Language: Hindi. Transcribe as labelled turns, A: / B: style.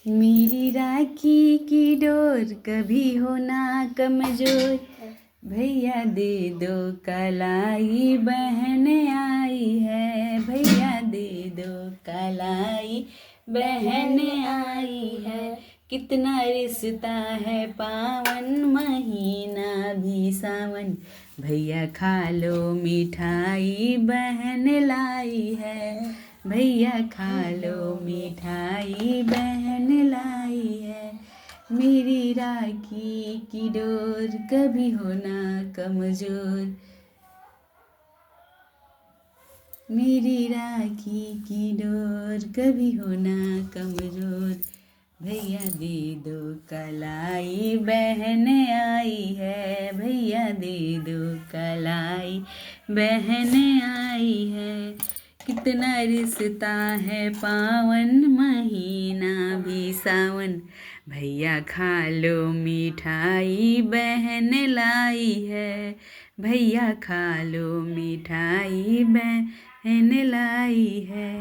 A: मेरी राखी की डोर कभी हो ना कमजोर, भैया दे दो कलाई बहन आई है, भैया दे दो कलाई बहन आई है। कितना रिश्ता है पावन, महीना भी सावन, भैया खा लो मिठाई बहन लाई है, भैया खा लो मिठाई बहन लाई है। मेरी राखी की डोर कभी हो ना कमजोर, मेरी राखी की डोर कभी हो ना कमजोर, भैया दे दो कलाई बहन आई है, भैया दे दो कलाई बहन आई है। कितना रिश्ता है पावन, महीना भी सावन, भैया खा लो मिठाई बहन लाई है, भैया खा लो मिठाई बहन लाई है।